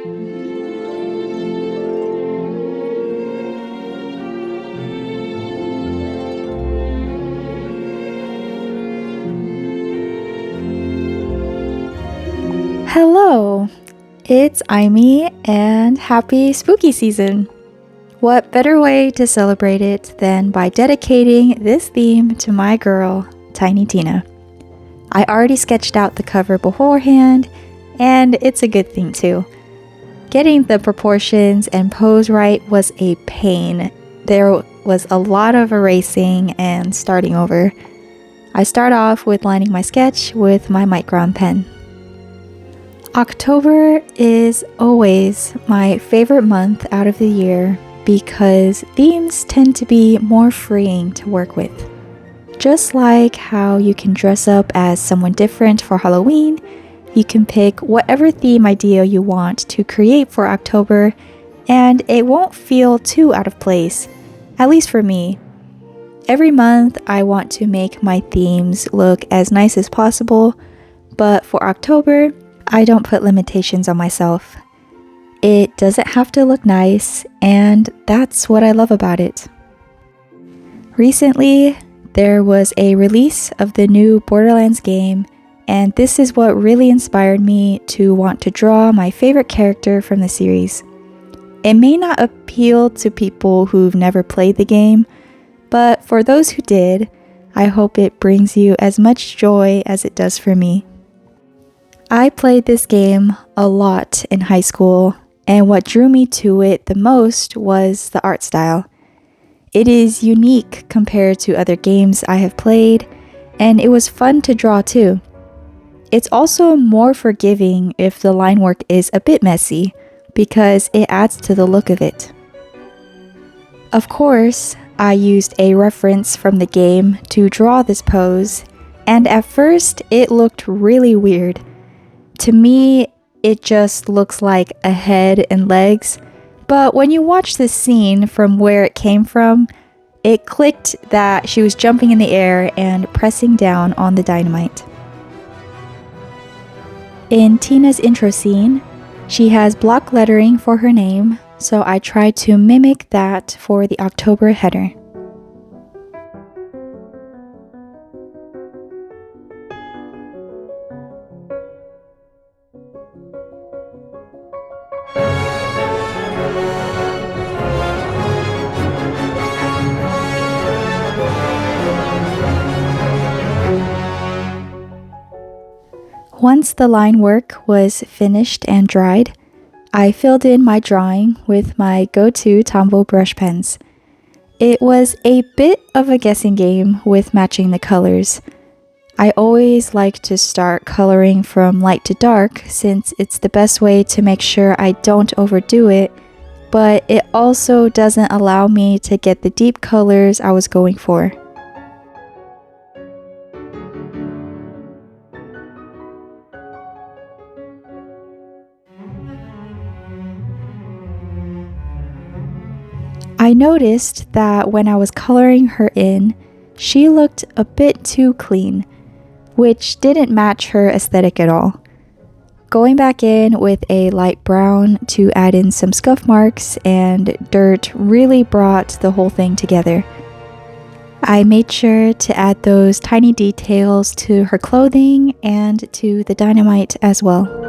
Hello, it's Aimee and happy spooky season! What better way to celebrate it than by dedicating this theme to my girl, Tiny Tina. I already sketched out the cover beforehand, and it's a good thing too. Getting the proportions and pose right was a pain. There was a lot of erasing and starting over. I start off with lining my sketch with my micron pen. October is always my favorite month out of the year because themes tend to be more freeing to work with. Just like how you can dress up as someone different for Halloween, you can pick whatever theme idea you want to create for October and it won't feel too out of place, at least for me. Every month I want to make my themes look as nice as possible, but for October, I don't put limitations on myself. It doesn't have to look nice, and that's what I love about it. Recently, there was a release of the new Borderlands game, and this is what really inspired me to want to draw my favorite character from the series. It may not appeal to people who've never played the game, but for those who did, I hope it brings you as much joy as it does for me. I played this game a lot in high school, and what drew me to it the most was the art style. It is unique compared to other games I have played, and it was fun to draw too. It's also more forgiving if the line work is a bit messy, because it adds to the look of it. Of course, I used a reference from the game to draw this pose, and at first it looked really weird. To me, it just looks like a head and legs, but when you watch this scene from where it came from, it clicked that she was jumping in the air and pressing down on the dynamite. In Tina's intro scene, she has block lettering for her name, so I tried to mimic that for the October header. Once the line work was finished and dried, I filled in my drawing with my go-to Tombow brush pens. It was a bit of a guessing game with matching the colors. I always like to start coloring from light to dark since it's the best way to make sure I don't overdo it, but it also doesn't allow me to get the deep colors I was going for. I noticed that when I was coloring her in, she looked a bit too clean, which didn't match her aesthetic at all. Going back in with a light brown to add in some scuff marks and dirt really brought the whole thing together. I made sure to add those tiny details to her clothing and to the dynamite as well.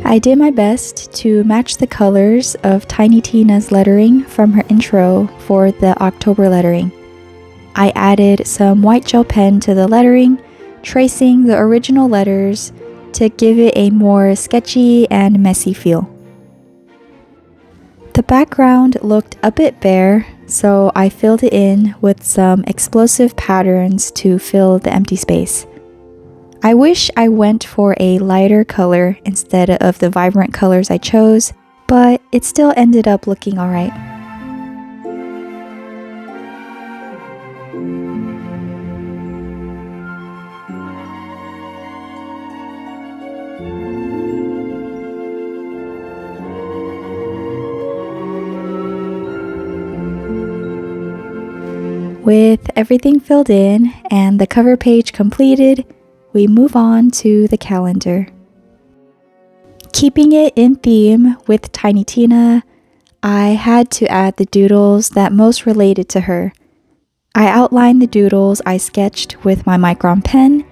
I did my best to match the colors of Tiny Tina's lettering from her intro for the October lettering. I added some white gel pen to the lettering, tracing the original letters to give it a more sketchy and messy feel. The background looked a bit bare, so I filled it in with some explosive patterns to fill the empty space. I wish I went for a lighter color instead of the vibrant colors I chose, but it still ended up looking alright. With everything filled in and the cover page completed, we move on to the calendar. Keeping it in theme with Tiny Tina, I had to add the doodles that most related to her. I outlined the doodles I sketched with my micron pen,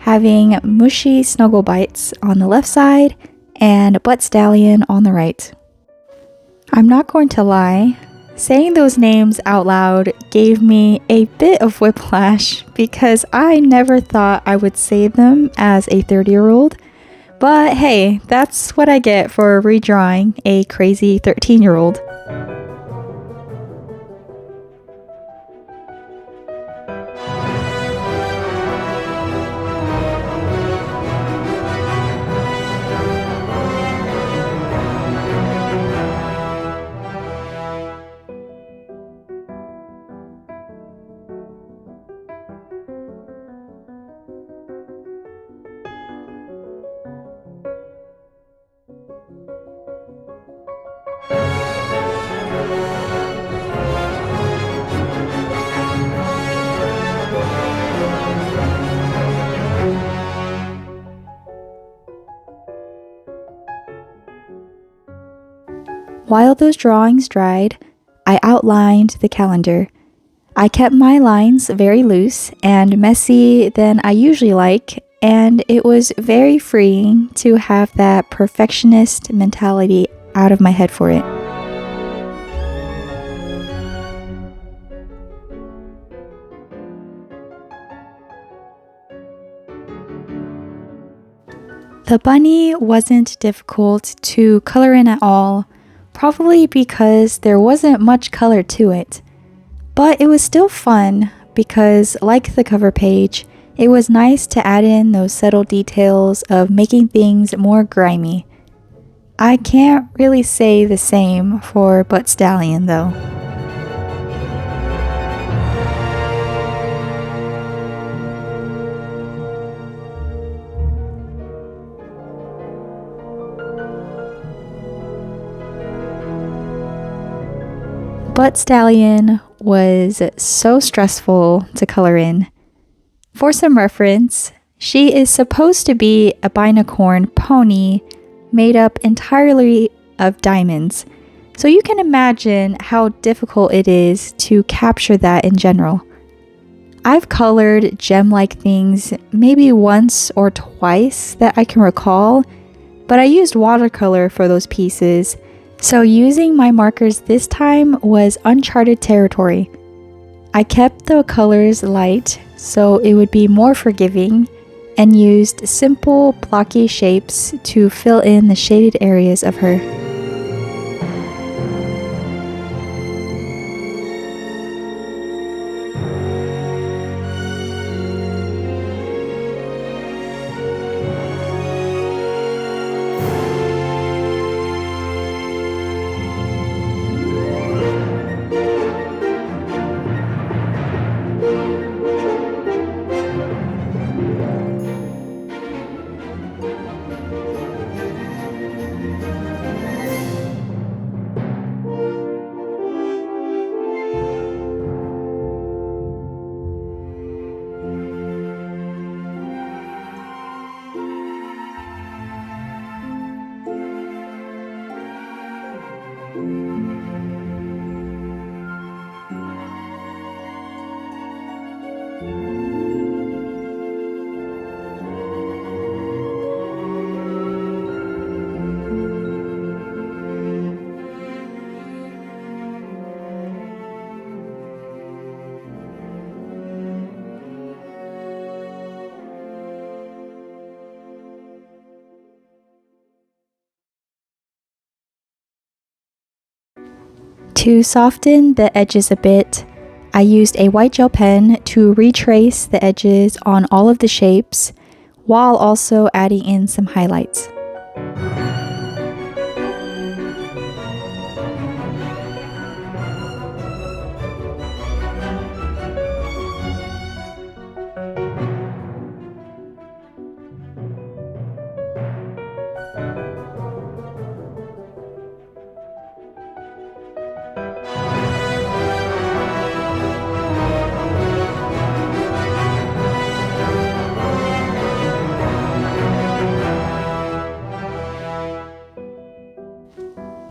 having mushy snuggle bites on the left side and butt stallion on the right. I'm not going to lie, saying those names out loud gave me a bit of whiplash because I never thought I would say them as a 30-year-old. But hey, that's what I get for redrawing a crazy 13-year-old. While those drawings dried, I outlined the calendar. I kept my lines very loose and messy than I usually like, and it was very freeing to have that perfectionist mentality out of my head for it. The bunny wasn't difficult to color in at all, probably because there wasn't much color to it. But it was still fun because, like the cover page, it was nice to add in those subtle details of making things more grimy. I can't really say the same for Butt Stallion though. Butt Stallion was so stressful to color in. For some reference, she is supposed to be a binacorn pony made up entirely of diamonds, so you can imagine how difficult it is to capture that in general. I've colored gem-like things maybe once or twice that I can recall, but I used watercolor for those pieces, so using my markers this time was uncharted territory. I kept the colors light so it would be more forgiving and used simple blocky shapes to fill in the shaded areas of her. To soften the edges a bit, I used a white gel pen to retrace the edges on all of the shapes, while also adding in some highlights.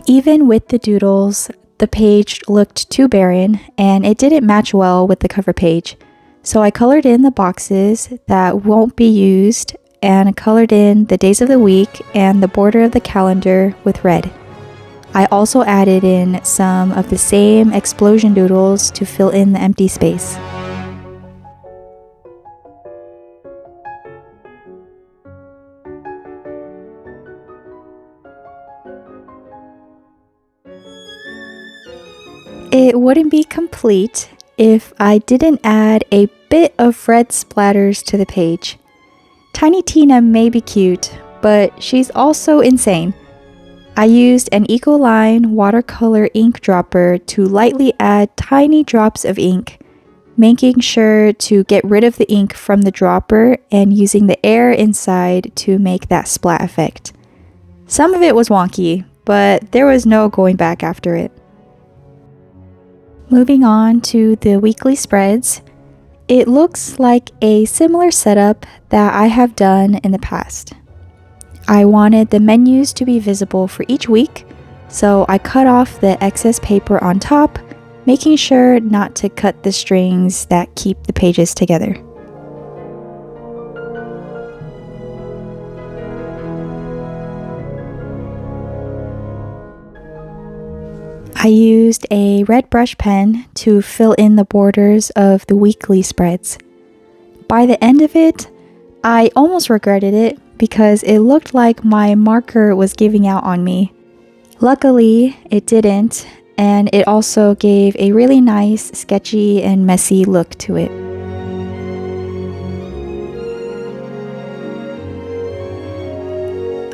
Even with the doodles, the page looked too barren and it didn't match well with the cover page. So I colored in the boxes that won't be used and colored in the days of the week and the border of the calendar with red. I also added in some of the same explosion doodles to fill in the empty space. It wouldn't be complete if I didn't add a bit of red splatters to the page. Tiny Tina may be cute, but she's also insane. I used an Ecoline watercolor ink dropper to lightly add tiny drops of ink, making sure to get rid of the ink from the dropper and using the air inside to make that splat effect. Some of it was wonky, but there was no going back after it. Moving on to the weekly spreads, it looks like a similar setup that I have done in the past. I wanted the menus to be visible for each week, so I cut off the excess paper on top, making sure not to cut the strings that keep the pages together. I used a red brush pen to fill in the borders of the weekly spreads. By the end of it, I almost regretted it because it looked like my marker was giving out on me. Luckily, it didn't, and it also gave a really nice, sketchy, and messy look to it.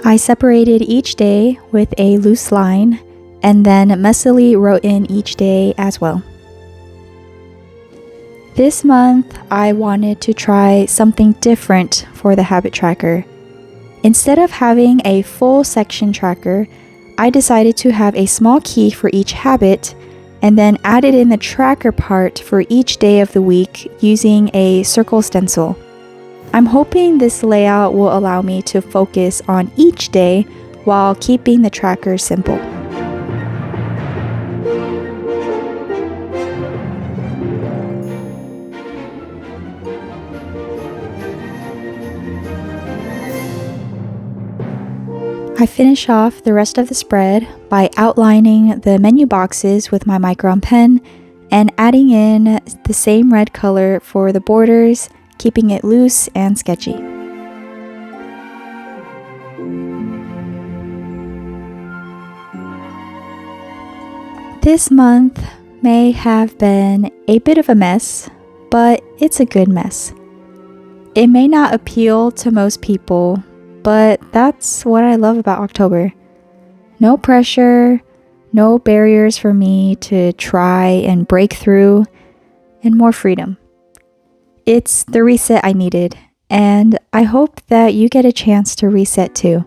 I separated each day with a loose line and then messily wrote in each day as well. This month, I wanted to try something different for the habit tracker. Instead of having a full section tracker, I decided to have a small key for each habit and then added in the tracker part for each day of the week using a circle stencil. I'm hoping this layout will allow me to focus on each day while keeping the tracker simple. I finish off the rest of the spread by outlining the menu boxes with my micron pen and adding in the same red color for the borders, keeping it loose and sketchy. This month may have been a bit of a mess, but it's a good mess. It may not appeal to most people, but that's what I love about October. No pressure, no barriers for me to try and break through, and more freedom. It's the reset I needed, and I hope that you get a chance to reset too.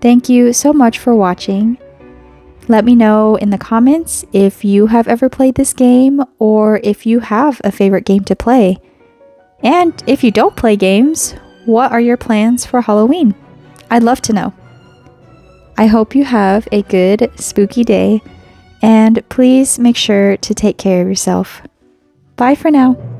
Thank you so much for watching. Let me know in the comments if you have ever played this game or if you have a favorite game to play. And if you don't play games, what are your plans for Halloween? I'd love to know. I hope you have a good spooky day, and please make sure to take care of yourself. Bye for now.